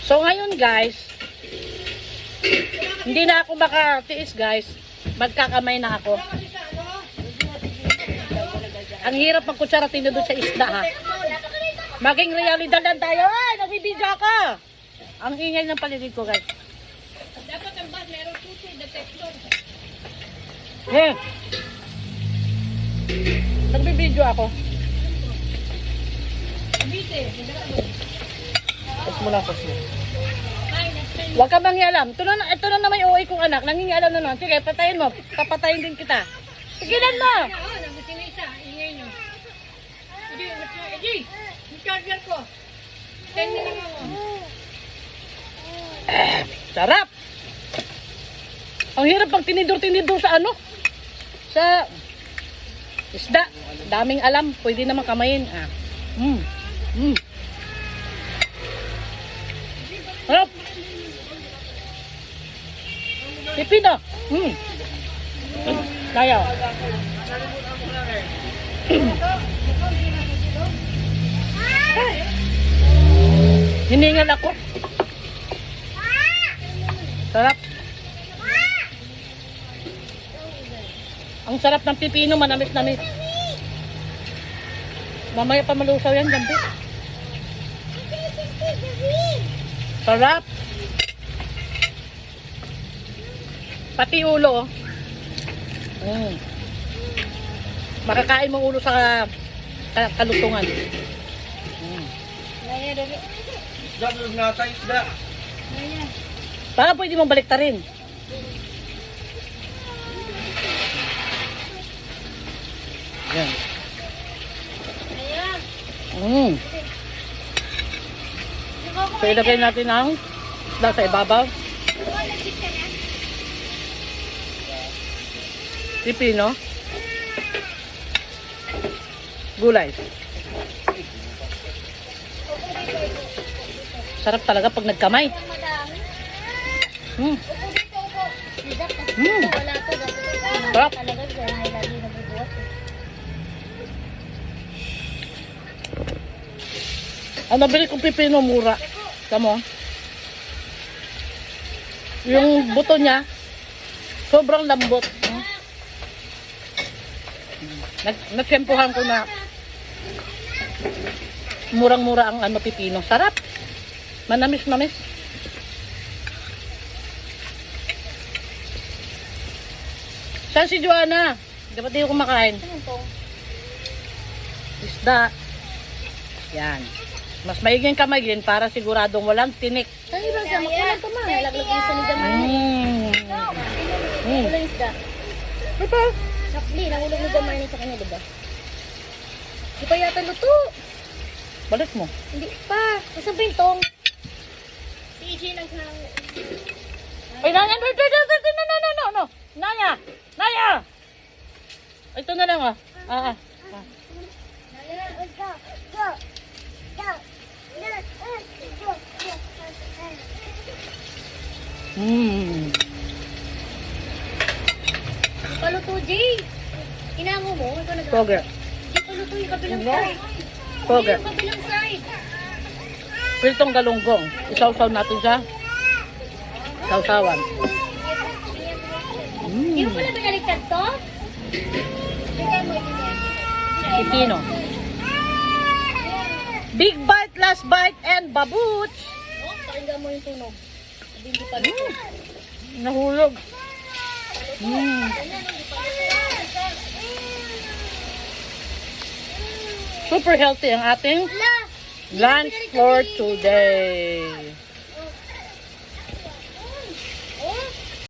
So ngayon guys, hindi na ako makatiis guys. Magkakamay na ako. Ang hirap magkutsara tinudod sa isda ha. Maging realidad lang tayo. Ay, nagbibidyo ako. Ang ingay ng paligid ko guys. Dapat ang bad, meron puso, detector. Nagbibidyo ako. Pause mo lang, pause mo. Huwag ka mangyalam. Ito na naman yung uwi kong anak. Nangingialam na naman. Sige, patayin mo. Papatayin din kita. Sigilan mo. Oo, nabuti na isa. Ingay nyo. Edi, yung charger ko. Send nyo lang ako. Sarap. Ang hirap pag tinidor-tinidor sa ano? Sa isda. Daming alam. Pwede naman kamayin. Sarap. Pipino. Kaya. Hiningal ako. Sarap. Ang sarap ng pipino, manamis-namis. Mamaya pa malusaw yan, gambi. Sarap. Pati ulo, oh. Makakain mo ulo sa kalutungan. Baka pwede mong baliktarin. Yan. So ilagay natin ang isda sa ibabaw. Pipino. Gulay. Sarap talaga pag nagkamay. Sarap. Ang nabili kong pipino mura. Tamo. Yung buto niya sobrang lambot. Nagsempuhan ko na murang-mura ang ano pipino. Sarap. Manamis-namis. Saan si Joanna? Dapat di ko kumakain. Isda. Yan. Mas maiging kamagin para siguradong walang tinik. Saan ba sa makulang ka ma? Laglag isa ni Damay. Kulang isda. Ito. Sakli, nahulog ni Damay sa kanya, diba? Di pa yata luto. Balik mo. Hindi pa. Masang bintong. Si EJ naghang... Ay, Naya! No. Naya! Naya! Ito na lang, ah. Di pa luto, Jay. Inango mo. Ikaw nag- Poger. Di pa luto yung kabilang side. Poger. Yung kabilang side. Piltong galunggong. Isaw-saw natin siya. Sausawan. Hindi mo pala binaligtad to? Bigay mo ibigay. Pipino. Big bite, last bite, and babuch. Oh, pakinggan mo yung tunog. Sabi hindi pa luto. Nahulog. Super healthy ang ating lunch for today.